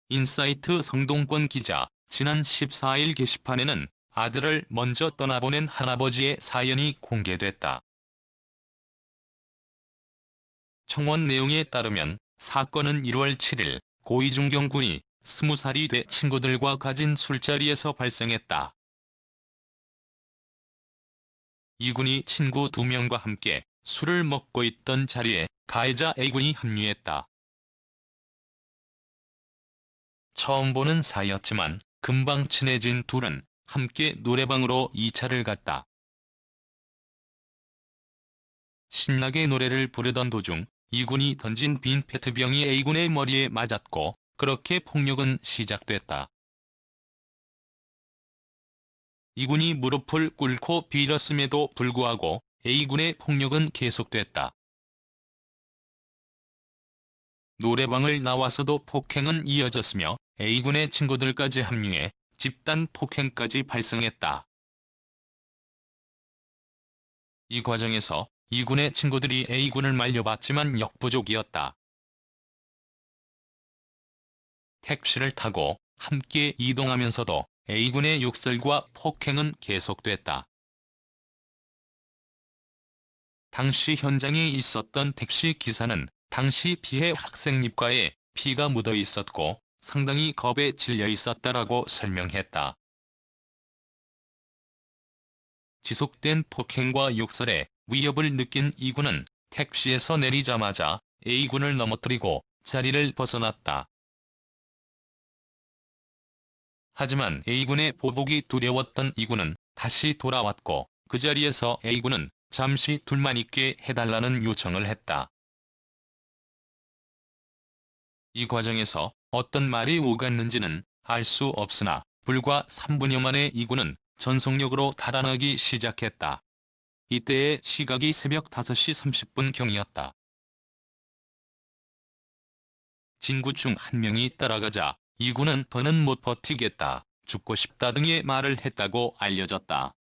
인사이트 성동권 기자, 지난 14일 게시판에는 아들을 먼저 떠나보낸 할아버지의 사연이 공개됐다. 청원 내용에 따르면 사건은 1월 7일 고 이중경 군이 20살이 돼 친구들과 가진 술자리에서 발생했다. 이 군이 친구 2명과 함께 술을 먹고 있던 자리에 가해자 A군이 합류했다. 처음 보는 사이였지만 금방 친해진 둘은 함께 노래방으로 2차를 갔다. 신나게 노래를 부르던 도중 E군이 던진 빈 페트병이 A군의 머리에 맞았고 그렇게 폭력은 시작됐다. E군이 무릎을 꿇고 빌었음에도 불구하고 A군의 폭력은 계속됐다. 노래방을 나와서도 폭행은 이어졌으며 A군의 친구들까지 합류해 집단 폭행까지 발생했다. 이 과정에서 E군의 친구들이 A군을 말려봤지만 역부족이었다. 택시를 타고 함께 이동하면서도 A군의 욕설과 폭행은 계속됐다. 당시 현장에 있었던 택시 기사는 당시 피해 학생 립가에 피가 묻어 있었고 상당히 겁에 질려 있었다라고 설명했다. 지속된 폭행과 욕설에 위협을 느낀 E군은 택시에서 내리자마자 A군을 넘어뜨리고 자리를 벗어났다. 하지만 A군의 보복이 두려웠던 E군은 다시 돌아왔고 그 자리에서 A군은 잠시 둘만 있게 해달라는 요청을 했다. 이 과정에서 어떤 말이 오갔는지는 알 수 없으나 불과 3분여 만에 E군은 전속력으로 달아나기 시작했다. 이때의 시각이 새벽 5시 30분경이었다. 친구 중 한 명이 따라가자 E군은 더는 못 버티겠다, 죽고 싶다 등의 말을 했다고 알려졌다.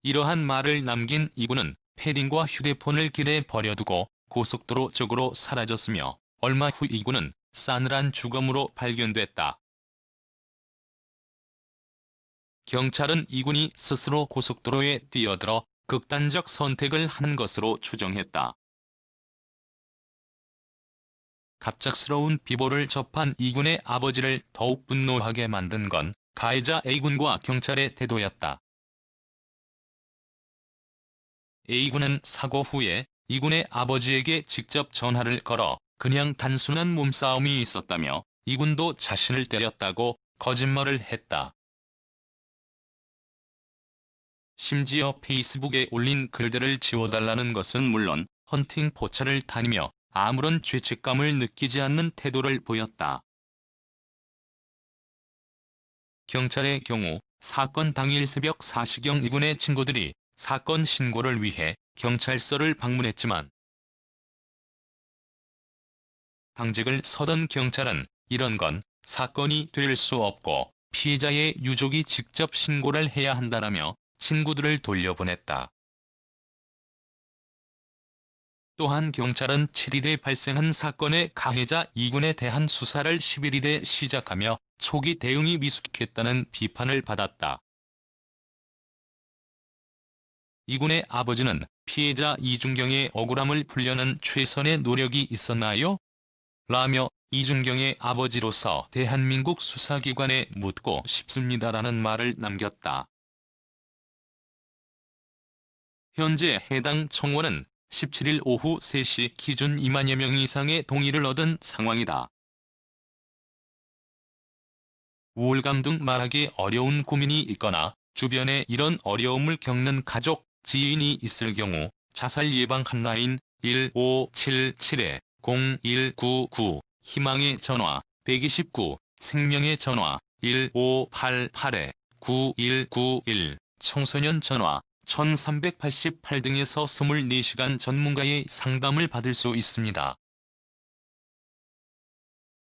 이러한 말을 남긴 E군은 패딩과 휴대폰을 길에 버려두고 고속도로 쪽으로 사라졌으며 얼마 후 E군은 싸늘한 죽음으로 발견됐다. 경찰은 E군이 스스로 고속도로에 뛰어들어 극단적 선택을 한 것으로 추정했다. 갑작스러운 비보를 접한 E군의 아버지를 더욱 분노하게 만든 건 가해자 A군과 경찰의 태도였다. A군은 사고 후에 E군의 아버지에게 직접 전화를 걸어 그냥 단순한 몸싸움이 있었다며 E군도 자신을 때렸다고 거짓말을 했다. 심지어 페이스북에 올린 글들을 지워달라는 것은 물론 헌팅 포차를 다니며 아무런 죄책감을 느끼지 않는 태도를 보였다. 경찰의 경우 사건 당일 새벽 4시경 E군의 친구들이 사건 신고를 위해 경찰서를 방문했지만 당직을 서던 경찰은 이런 건 사건이 될 수 없고 피해자의 유족이 직접 신고를 해야 한다라며 친구들을 돌려보냈다. 또한 경찰은 7일에 발생한 사건의 가해자 E군에 대한 수사를 11일에 시작하며 초기 대응이 미숙했다는 비판을 받았다. E군의 아버지는 피해자 이중경의 억울함을 풀려는 최선의 노력이 있었나요? 라며 이중경의 아버지로서 대한민국 수사기관에 묻고 싶습니다라는 말을 남겼다. 현재 해당 청원은 17일 오후 3시 기준 2만여 명 이상의 동의를 얻은 상황이다. 우울감 등 말하기 어려운 고민이 있거나 주변에 이런 어려움을 겪는 가족, 지인이 있을 경우 자살 예방 핫라인 1577-0199, 희망의 전화 129, 생명의 전화 1588-9191, 청소년 전화 1388 등에서 24시간 전문가의 상담을 받을 수 있습니다.